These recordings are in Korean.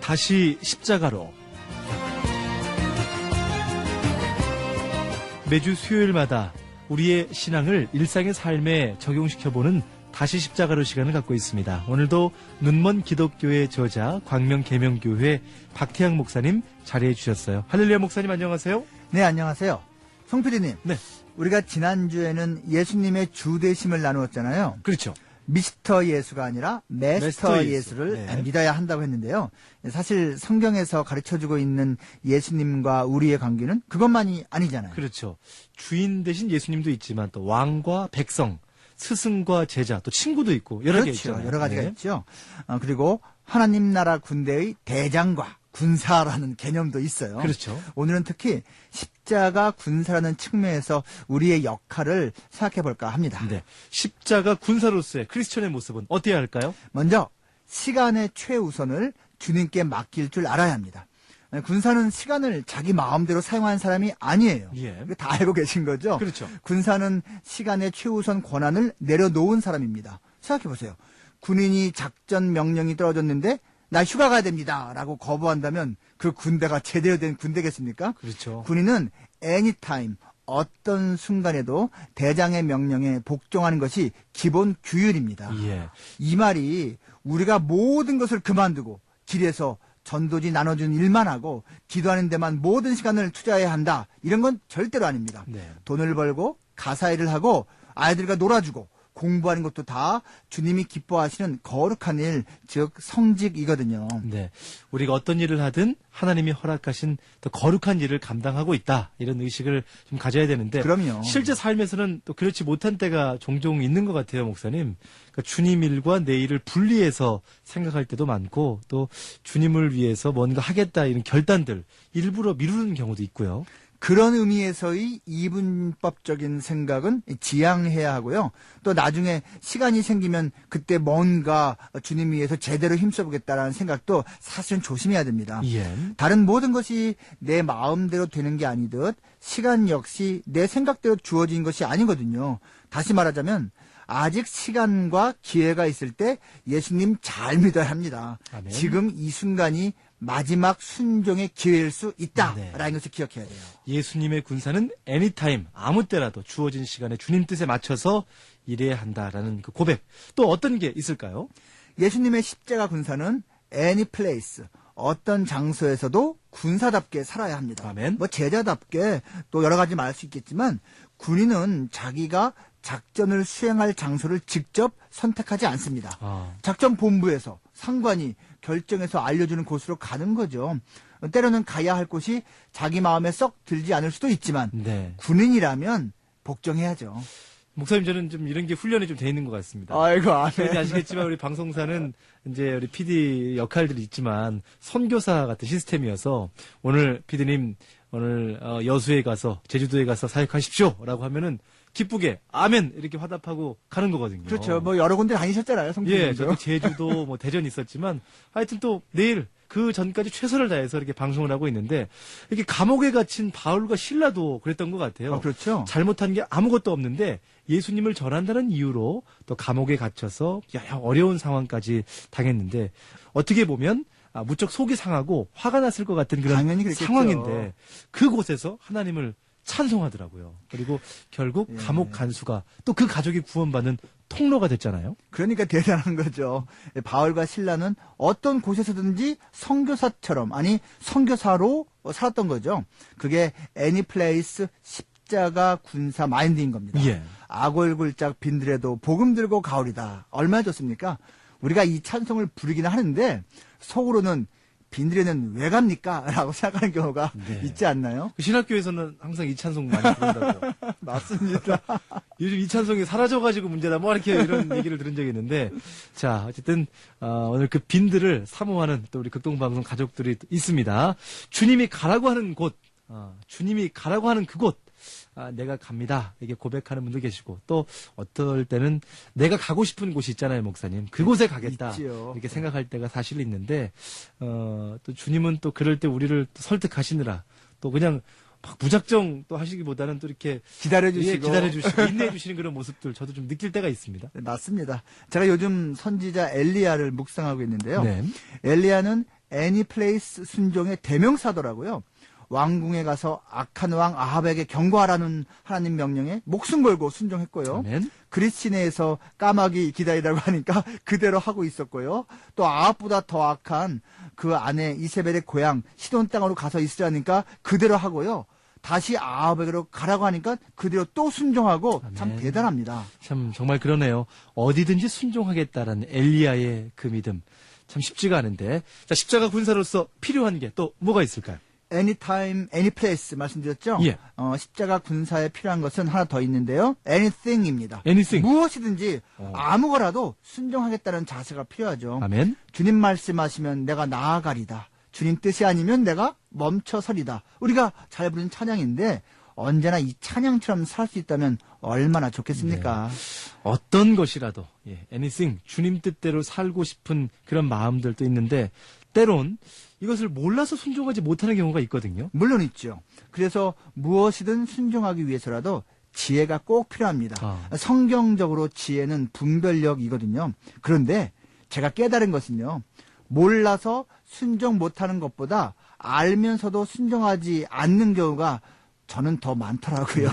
다시 십자가로. 매주 수요일마다 우리의 신앙을 일상의 삶에 적용시켜보는 다시 십자가로 시간을 갖고 있습니다. 오늘도 눈먼 기독교의 저자 광명계명교회 박태양 목사님 자리해 주셨어요. 할렐루야 목사님 안녕하세요. 네, 안녕하세요. 송 PD님. 네. 우리가 지난주에는 예수님의 주되심을 나누었잖아요. 그렇죠. 미스터 예수가 아니라 메스터 예수를 네. 믿어야 한다고 했는데요. 사실 성경에서 가르쳐주고 있는 예수님과 우리의 관계는 그것만이 아니잖아요. 그렇죠. 주인 대신 예수님도 있지만 또 왕과 백성, 스승과 제자, 또 친구도 있고 여러 개 있잖아요. 여러 가지가 네. 있죠. 그리고 하나님 나라 군대의 대장과 군사라는 개념도 있어요. 그렇죠. 오늘은 특히 십자가 군사라는 측면에서 우리의 역할을 생각해 볼까 합니다. 네. 십자가 군사로서의 크리스천의 모습은 어때야 할까요? 먼저 시간의 최우선을 주님께 맡길 줄 알아야 합니다. 군사는 시간을 자기 마음대로 사용하는 사람이 아니에요. 예. 다 알고 계신 거죠? 그렇죠. 군사는 시간의 최우선 권한을 내려놓은 사람입니다. 생각해 보세요. 군인이 작전 명령이 떨어졌는데 나 휴가 가야 됩니다. 라고 거부한다면 그 군대가 제대로 된 군대겠습니까? 그렇죠. 군인은 anytime, 어떤 순간에도 대장의 명령에 복종하는 것이 기본 규율입니다. 예. 이 말이 우리가 모든 것을 그만두고 길에서 전도지 나눠주는 일만 하고 기도하는 데만 모든 시간을 투자해야 한다. 이런 건 절대로 아닙니다. 네. 돈을 벌고 가사 일을 하고 아이들과 놀아주고 공부하는 것도 다 주님이 기뻐하시는 거룩한 일, 즉 성직이거든요. 네. 우리가 어떤 일을 하든 하나님이 허락하신 더 거룩한 일을 감당하고 있다. 이런 의식을 좀 가져야 되는데. 그럼요. 실제 삶에서는 또 그렇지 못한 때가 종종 있는 것 같아요, 목사님. 그러니까 주님 일과 내 일을 분리해서 생각할 때도 많고 또 주님을 위해서 뭔가 하겠다 이런 결단들 일부러 미루는 경우도 있고요. 그런 의미에서의 이분법적인 생각은 지양해야 하고요. 또 나중에 시간이 생기면 그때 뭔가 주님 위해서 제대로 힘써보겠다라는 생각도 사실은 조심해야 됩니다. 예. 다른 모든 것이 내 마음대로 되는 게 아니듯 시간 역시 내 생각대로 주어진 것이 아니거든요. 다시 말하자면 아직 시간과 기회가 있을 때 예수님 잘 믿어야 합니다. 아멘. 지금 이 순간이 마지막 순종의 기회일 수 있다라는 네. 것을 기억해야 돼요. 예수님의 군사는 애니타임 아무 때라도 주어진 시간에 주님 뜻에 맞춰서 일해야 한다라는 그 고백. 또 어떤 게 있을까요? 예수님의 십자가 군사는 any place, 어떤 장소에서도 군사답게 살아야 합니다. 아멘. 뭐 제자답게 또 여러 가지 말할 수 있겠지만 군인은 자기가 작전을 수행할 장소를 직접 선택하지 않습니다. 작전 본부에서 상관이 결정해서 알려주는 곳으로 가는 거죠. 때로는 가야 할 곳이 자기 마음에 썩 들지 않을 수도 있지만 네. 군인이라면 복종해야죠. 목사님 저는 좀 이런 게 훈련이 좀 돼 있는 것 같습니다. 아이고, 저희도 아시겠지만 우리 방송사는 이제 우리 PD 역할들이 있지만 선교사 같은 시스템이어서 오늘 PD님 오늘 여수에 가서 제주도에 가서 사역하십시오라고 하면은 기쁘게 아멘 이렇게 화답하고 가는 거거든요. 그렇죠. 뭐 여러 군데 다니셨잖아요, 성필님도. 예, 저도 제주도 뭐 대전 있었지만 하여튼 또 내일 그 전까지 최선을 다해서 이렇게 방송을 하고 있는데 이렇게 감옥에 갇힌 바울과 실라도 그랬던 것 같아요. 그렇죠. 잘못한 게 아무것도 없는데 예수님을 전한다는 이유로 또 감옥에 갇혀서 어려운 상황까지 당했는데 어떻게 보면 무척 속이 상하고 화가 났을 것 같은 그런 당연히 그랬겠죠. 상황인데 그곳에서 하나님을 찬송하더라고요. 그리고 결국 예. 감옥 간수가 또 그 가족이 구원받는 통로가 됐잖아요. 그러니까 대단한 거죠. 바울과 신라는 어떤 곳에서든지 선교사처럼, 아니 선교사로 살았던 거죠. 그게 any place 십자가 군사 마인드인 겁니다. 예. 아골골짝 빈들에도 복음 들고 가오리다. 얼마나 좋습니까? 우리가 이 찬송을 부르기는 하는데 속으로는 빈들에는 왜 갑니까? 라고 생각하는 경우가 네. 있지 않나요? 신학교에서는 항상 이 찬송 많이 부른다고. 맞습니다. 요즘 이 찬송이 사라져가지고 문제다. 뭐 이렇게 이런 얘기를 들은 적이 있는데, 자 어쨌든 오늘 그 빈들을 사모하는 또 우리 극동방송 가족들이 있습니다. 주님이 가라고 하는 곳, 주님이 가라고 하는 그곳. 내가 갑니다. 이게 고백하는 분도 계시고 또 어떨 때는 내가 가고 싶은 곳이 있잖아요, 목사님. 그곳에 가겠다. 있지요. 이렇게 생각할 때가 사실 있는데 또 주님은 또 그럴 때 우리를 또 설득하시느라 또 그냥 막 무작정 또 하시기보다는 또 이렇게 기다려주시고. 예, 기다려주시고 인내해주시는 그런 모습들 저도 좀 느낄 때가 있습니다. 네, 맞습니다. 제가 요즘 선지자 엘리야를 묵상하고 있는데요. 네. 엘리야는 애니플레이스 순종의 대명사더라고요. 왕궁에 가서 악한 왕 아합에게 경고하라는 하나님 명령에 목숨 걸고 순종했고요. 아멘. 그리스 시내에서 까마귀 기다리라고 하니까 그대로 하고 있었고요. 또 아합보다 더 악한 그 아내 이세벨의 고향 시돈 땅으로 가서 있으라니까 그대로 하고요. 다시 아합에게로 가라고 하니까 그대로 또 순종하고 아멘. 참 대단합니다. 참 정말 그러네요. 어디든지 순종하겠다라는 엘리야의 그 믿음. 참 쉽지가 않은데. 자, 십자가 군사로서 필요한 게 또 뭐가 있을까요? anytime, anyplace 말씀드렸죠? 예. 십자가 군사에 필요한 것은 하나 더 있는데요. anything입니다. anything. 무엇이든지 아무거라도 순종하겠다는 자세가 필요하죠. 아멘. 주님 말씀하시면 내가 나아가리다. 주님 뜻이 아니면 내가 멈춰서리다. 우리가 잘 부르는 찬양인데 언제나 이 찬양처럼 살 수 있다면 얼마나 좋겠습니까? 네. 어떤 것이라도 anything 주님 뜻대로 살고 싶은 그런 마음들도 있는데 때론 이것을 몰라서 순종하지 못하는 경우가 있거든요. 물론 있죠. 그래서 무엇이든 순종하기 위해서라도 지혜가 꼭 필요합니다. 성경적으로 지혜는 분별력이거든요. 그런데 제가 깨달은 것은요. 몰라서 순종 못하는 것보다 알면서도 순종하지 않는 경우가 저는 더 많더라고요.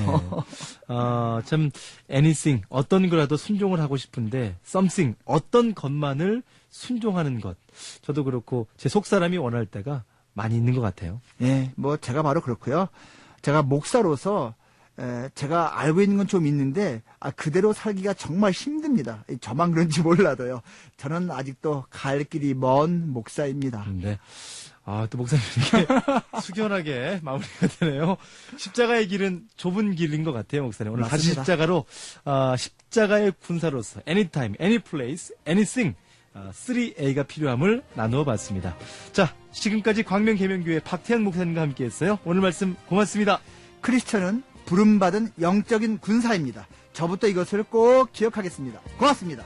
네. 참 anything 어떤 거라도 순종을 하고 싶은데 something 어떤 것만을 순종하는 것. 저도 그렇고 제 속사람이 원할 때가 많이 있는 것 같아요. 예, 뭐 제가 바로 그렇고요. 제가 목사로서 제가 알고 있는 건 좀 있는데 그대로 살기가 정말 힘듭니다. 저만 그런지 몰라도요. 저는 아직도 갈 길이 먼 목사입니다. 네. 또 목사님 이렇게 숙연하게 마무리가 되네요. 십자가의 길은 좁은 길인 것 같아요, 목사님. 오늘 다시 맞습니다. 십자가로 십자가의 군사로서 anytime, anyplace, anything 3A가 필요함을 나누어 봤습니다. 자, 지금까지 광명계명교회 박태양 목사님과 함께했어요. 오늘 말씀 고맙습니다. 크리스천은 부름받은 영적인 군사입니다. 저부터 이것을 꼭 기억하겠습니다. 고맙습니다.